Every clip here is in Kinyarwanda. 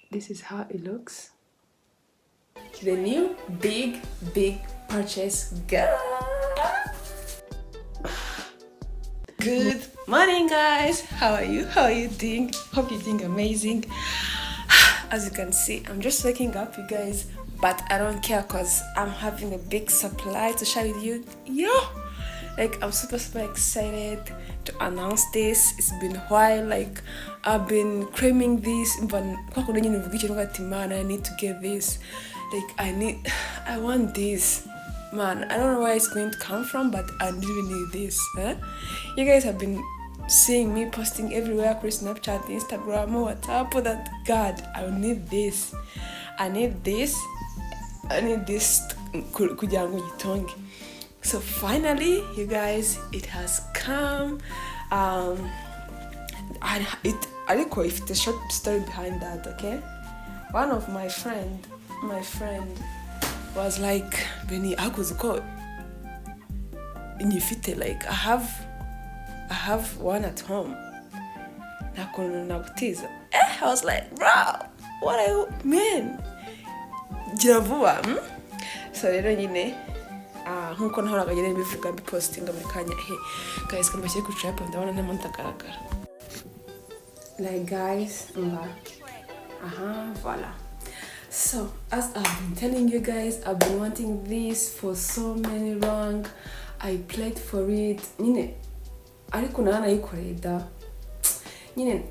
This is how it looks. The new big purchase. Good morning, guys. How are you? How are you doing? Hope you're doing amazing. As you can see, I'm just waking up, you guys, but I don't care because I'm having a big supply to share with you. Like, I'm super excited to announce this. It's been a while. Like, I've been craving this. I need to get this. Like, I want this. Man, I don't know where it's going to come from, but I really need this. You guys have been seeing me posting everywhere across Snapchat, Instagram, WhatsApp, that God, I need this. I need this kugira ngo gitonge. So finally, you guys, it has come. If it's a short story behind that, okay? One of my friend was like, Benny, I could go in your feet, like I have one at home. I was like, bro, what are you mean? So you know, nkuko nahoraga nyine bivuga bipostinga mu kanya guys kambashye ku trap ndabona nta montakaraka. Like guys, voila. So as I've been telling you guys, I've been wanting this for so many long. I played for it. Ariko nanayikoreda.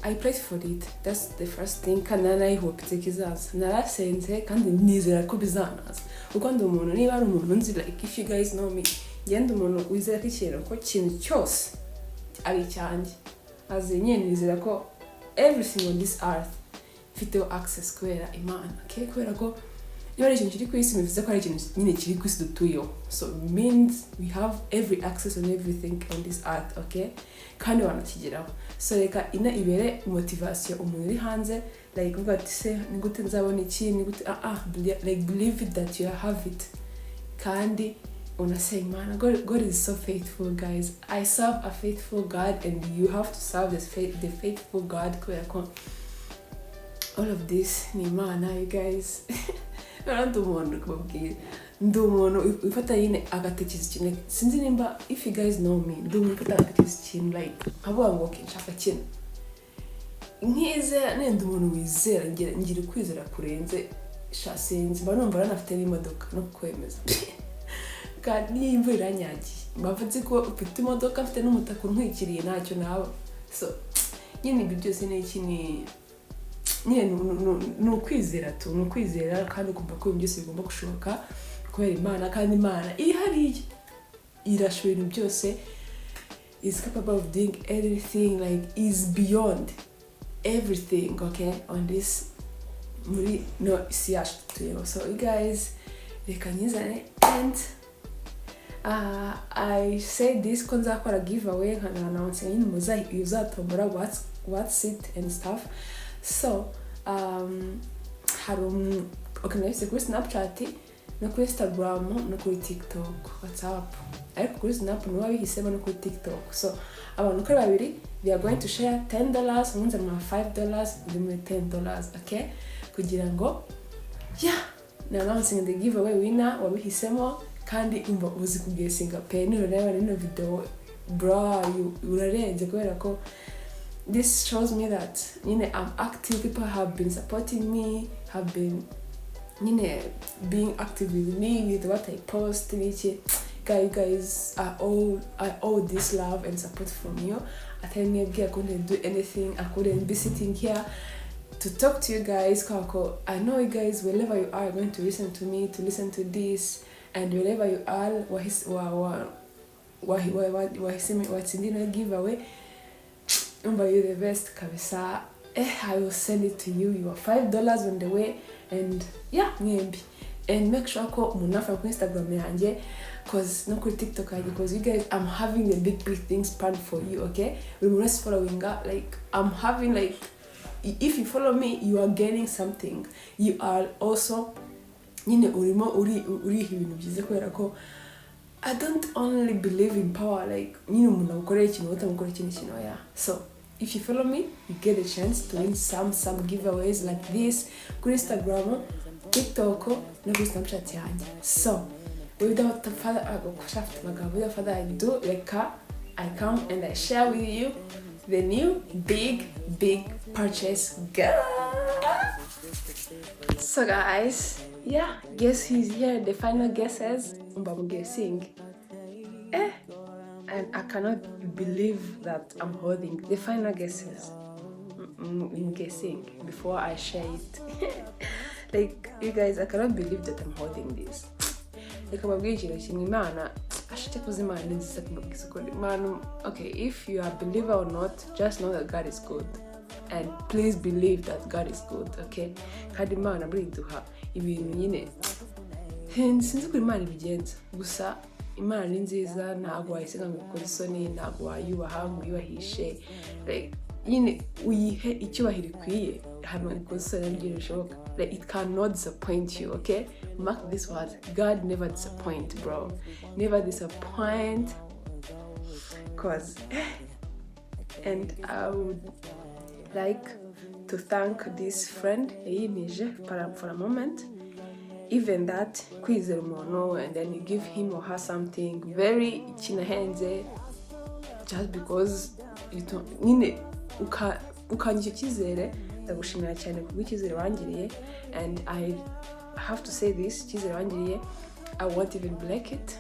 I played for it. That's the first thing. Kanana hope kizaza. Narasenze kandi nizera ko bizanaza. Uko ndi umuntu niba ari umuntu nzi, like if you guys know me, ngende umuntu wizera ko ikintu ko kintu cyose ari cyanjye. Azenye nizera ko everything on this earth fite access kubera Imana. Okay, kubera ko iyo ari ikintu kiri ku isi bivuze ko ari ikintu nyine kiri ku isi dutuyeho. So it means we have every access on everything on this earth, okay? Kandi wanakigeraho. So reka ina ibere motivation umuntu uri hanze, like uvuga ati se nigute nzabona iki, nigute like believe it that you have it. Kandi unasay man, God is so faithful, guys. I serve a faithful God, and you have to serve the faithful God. All of this ni Imana, you guys. Ndi umuntu ufata yine agatekereza ikintu. Sinzi nimba if you guys know me, ndi umuntu ufata agatekereza ikintu like avuga ngo nshaka kintu nkize, ndi umuntu wizera, ngira kwizera kurenze shasenzi mba numva ranafite n'imodoka no kwemeza kandi imvura iranyagiye bavuze ko ufite imodoka, afite n'umutaka untwikiriye ntacyo naba. So nyine ibyo byose ni ikini nukwizera nukwizera kandi kumva ko byose bigomba gushoboka kubera Imana. Kandi Imana ihari irashobora ibintu byose, is capable of doing anything, like is beyond everything, okay, on this muri no isi yacu tuyeho. So you guys, reka nyizane, and I said this ko nzakora giveaway nkana announce nyine muzatombora what's it and stuff. So okay, nahise kuri Snapchat no kuri Instagram no kuri TikTok, WhatsApp, ariko kuri Snap no wabihisemo no kuri TikTok. So abantu kuri babiri, we are going to share $10, umunsi ma $5, limit $10, okay, kugira ngo na announcing the giveaway winner wabihisemo. Kandi umva uzi kugesinga pe nureba no video, bro, urarenze kubera ko this shows me that I'm active. People have been supporting me, have been being active with me with what I post. Guys, I owe this love and support from you. I tell me I couldn't do anything. I couldn't be sitting here to talk to you guys. I know you guys, wherever you are going to listen to me, to listen to this, and wherever you are, what's in the giveaway. You're the best, kabisa. I will send it to you. You are $5 on the way, and maybe. And make sure ko munafa ku Instagram yanje, cause no ku TikTok yanje, cause you guys, I'm having the big things planned for you, okay? We're just following up. Like I'm having like, if you follow me, you are gaining something. You are also, uri ibintu byiza kubera ko I don't only believe in power, like umuntu ukorera ikintu utamukorera ikintu. So if you follow me, you get a chance to win some giveaways like this on Instagram, TikTok, no Snapchat yanjye. So without further ado, I come and I share with you the new big purchase. So guys, yeah, guess who's here? The final guesses. I'm guessing. And I cannot believe that I'm holding the final guesses. I'm guessing before I share it. Like, you guys, I cannot believe that I'm holding this. Like, okay, if you are a believer or not, just know that God is good. And please believe that God is good, okay? Kandi Imana buriduha ibintu nyine sinzi ko Imana ibigenza gusa Imana ni nziza, ntabwo wayisiga ngo ukore isoni, ntabwo wayubaha ngo uyubahishe, like nyine uyihe icyubahiro ikwiye hano ukore isoni n'ibyo bishoboka. Like, it cannot disappoint you, okay? Mark this word, God never disappoint, bro. Never disappoint. And I would like to thank this friend for a moment. Even that kwizera umuntu and then you give him or her something very kinahenze just because you don't nyine ukanyisha icyizere, ndagushimira cyane kubw'icyizere wangiriye. And I have to say this, icyizere wangiriye, I won't even break it.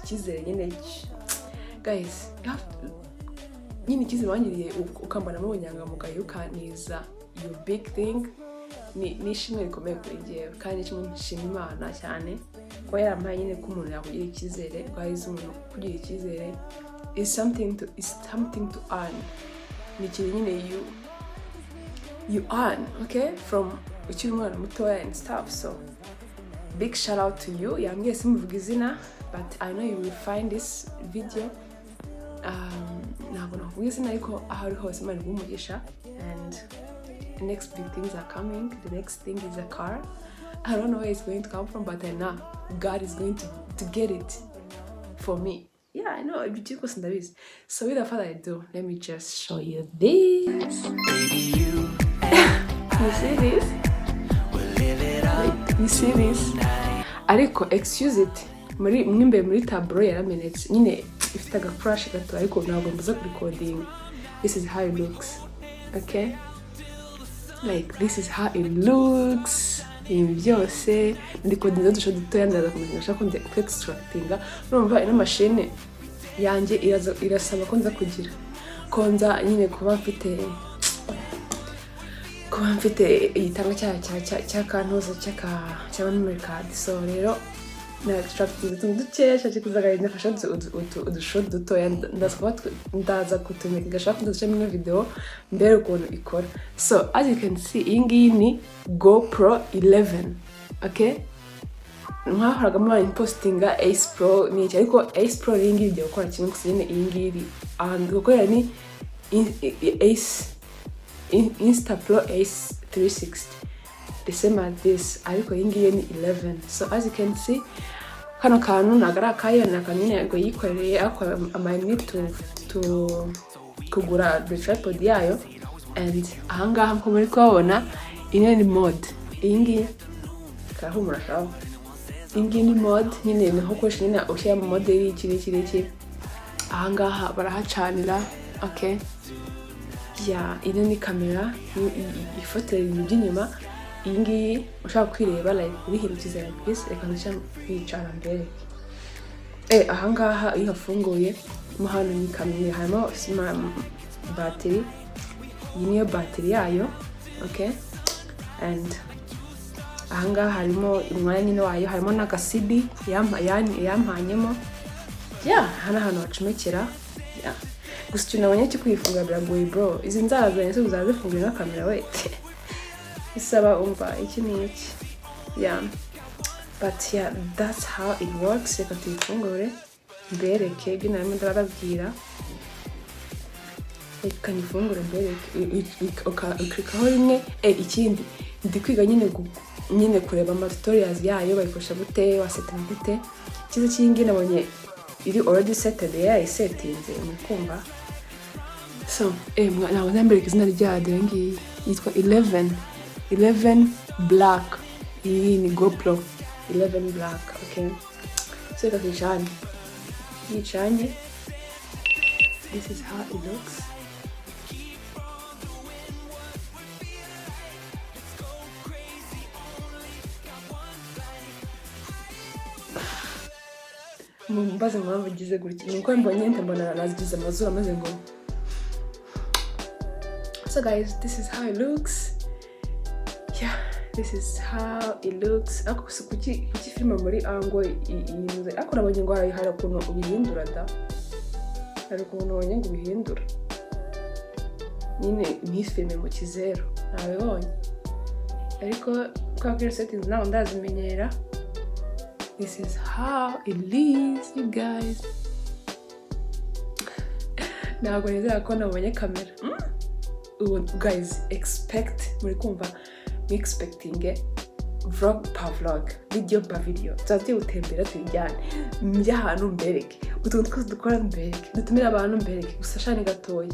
Icyizere nyine guys, you have to nyine icyizere wangiriye ukambana mu nyangamugayo ukaniza your big thing. Ni ishimwe rikomeye kuri njyewe kandi kimwe nshima Imana cyane ko yarampaye nyine ko umuntu yakugira icyizere. Guys, umuntu kugira icyizere is something to earn. Ni ikintu nyine you earn, okay, from ukiri umwana mutoya and stuff. So big shout out to you. Yambwiye simuvuga izina, but I know you will find this video. Ntabwo navuga izina ariko aho ari hose Imana igumugisha. And the next big things are coming. The next thing is a car. I don't know where it's going to come from, but I know God is going to get it for me. Yeah, I know. So without further ado, let me just show you this. You see this? Like, you see this? Ariko, excuse it. Mwimbe muri tableau yaramenetse. Nyine ifite agaflash gato ariko ntabwo mbuza recording. This is how it looks. Okay? Like, this is how it looks. Byose ndikodinza dusho dutoya ndaza kumenyesha ko ndi extractinga. Urumva ino machine yanjye irasaba ko nza kugira konza nyine kuba mfite igitabo cya kantuza cya memory card. So rero na extracting dukeya cyaje kuzagarinda fasha udusho dutoya ndaza kutumika gashaka ndashaka muri video mbere ukuntu ikora. So as you can see, iyi ngiyi ni GoPro 11, okay? Mwahoraga mwa postinga Ace Pro ni iki, ariko Ace Pro iyi ngiyi igiye gukora kimwe gusa nyine iyi ngiyi and gukorera ni Ace Insta Pro Ace 360, the same as this, ariko iyi ngiyi ni 11. So as you can see, kano kantu nagara kayo nakanyine ngo yikoreye akwa to kugura the tripod yayo. And ahangaha nko muri kubona ine ni mode, iyi ngiyi kahumura shaho, iyi ngiyi ni mode nyine niho koshi nyine ushyira mu mode y'iki ahangaha barahacanira, okay? Yeah, ino ni kamera ifotora ibintu by'inyuma. Iyi ngiyi ushaka kwireba like urihindukiza like this, reka nshya kwicara mbere. Ahangaha iyo hafunguye mo hano ni kamera, harimo battery. Iyi niyo battery yayo, okay? And ahangaha harimo umwanya nyine wayo, harimo n'aka CD yampanyemo. Yeah, hano bacomekera. Yeah, gusa icyo nabonye cyo kwifunga biragoye bro. Izi nzara zanjye zo uzazifungira na kamera we. Isaba umva iki ni iki. Yeah, but yeah, that's how it works. Reka tuyifungure mbereke ibyo narimo ndababwira. Reka nifungure mbereke uklikaho rimwe. Ikindi ndi kwiga nyine kureba ama tutorials yayo bayikoresha gute, wasetting gute. Kiza kingi nabonye iri already setted yayisetinze mukumva. So ntabwo nzambereka izina ryayo dore ngiyi yitwa 11 black. Iyi ni GoPro 11 black. Okay, so reka tuyicanye. This is how it looks. Mumbaze impamvu igize gutya, nuko mbonye mbona nazigize amazuru ameze ngo. So guys, this is how it looks. Yeah, this is how it looks. Ako kuki filma muri ango iyinuze. Ako nabonye ngo hari ukuntu ubihindura da. Hari ukuntu nabonye ngo ubihindura. Nyine ntifilme mu kizero. Nabibonye. Ariko kwa kuri settings naho ndazimenyera. This is how it is, you guys. Ntabwo nizera ko nabonye kamera. Guys, muri kumva expecting vlog pa vlog, video pa video. Tuzagiye gutembera tuyijyane. Njya ahantu mbereke. Utuntu twose dukora mbereke. Dutumira abantu mbereke. Gusa shani gatoya.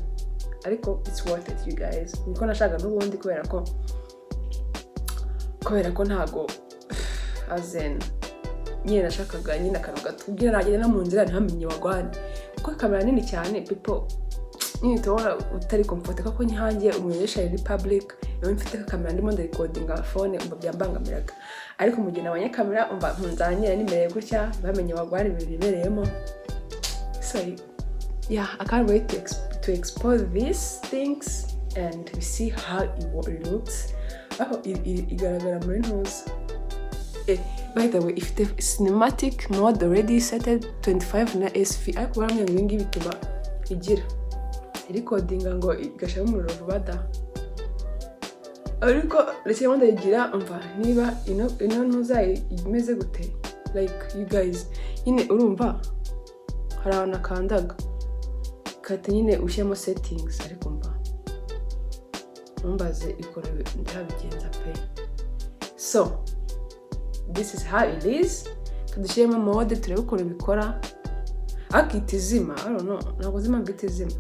Ariko it's worth it, you guys. Niko nashaka n'ubundi kubera ko ntago azen nyine nashakaga nyine akantu gatubwira nagenda no mu nzira ntamenye wagwane. Kuko kamera nini cyane, people nyine tubona utari comfortable ko nyihangiye umwesha in public. Iyo mfite kamera ndimo ndarecordinga phone umva byambangamiraga. Ariko mu gihe nabonye kamera umva nzanyira nimereye gutya bamenye wagwane ibintu bibereyemo. So yeah, I can't wait to expose these things and we see how it looks. Igaragara muri ntuza. By the way, if the cinematic mode already set at 25 na SV, ariko baramye ngo ngibi bituma igira recordinga ngo igashya mu ruvuba da. Ariko retse wanda igira umva niba ino ntuza imeze gute. Like you guys, nyine urumva hari ahantu kandaga kata nyine ushyamo settings ariko mbaze ikora ndabigenza pe. So this is how it is. Kadushyiremo mode turebe ukuntu bikora. Akitizima, I don't know. Ntabwo zima mbitizima.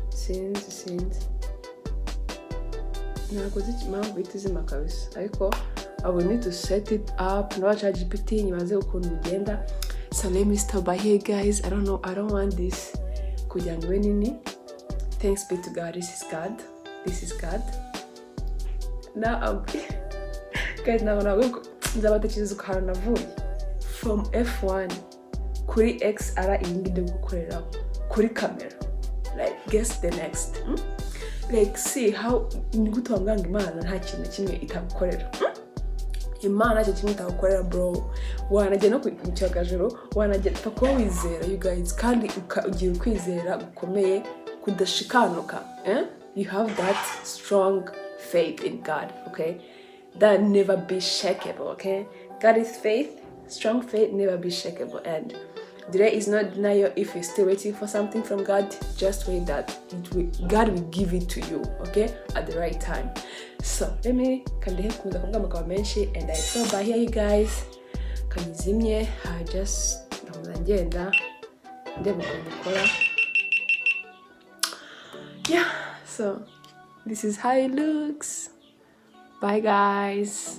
Sinzi. Ntabwo zima mbitizima kabisa. Ariko I will need to set it up. No ChatGPT nibaze ukuntu bigenda. So let me stop by here, guys. I don't want this kugira ngo nini. Thanks be to God. This is God. Now guys, ntabwo nzabatekereza ukuntu navuye from F1 kuri XR iyi ngiye gukoreraho kuri kamera. Like guess the next. Like see how nigutwanganga Imana nta kintu kimwe itagukorera. Imana cyo kimwe itagukorera bro. Wanajya no kucyagajero, wanajya pako wizera you guys, kandi ugiye kwizera gukomeye kudashikanuka. You have that strong faith in God, okay? That never be shakeable, okay? God is faith, strong faith, never be shakeable. And delay is not denial. If you're still waiting for something from God, just wait that God will give it to you, okay? At the right time. So, let me mention, and I stop by here, you guys. Kanizimye, I just yeah, so this is how it looks. Bye guys.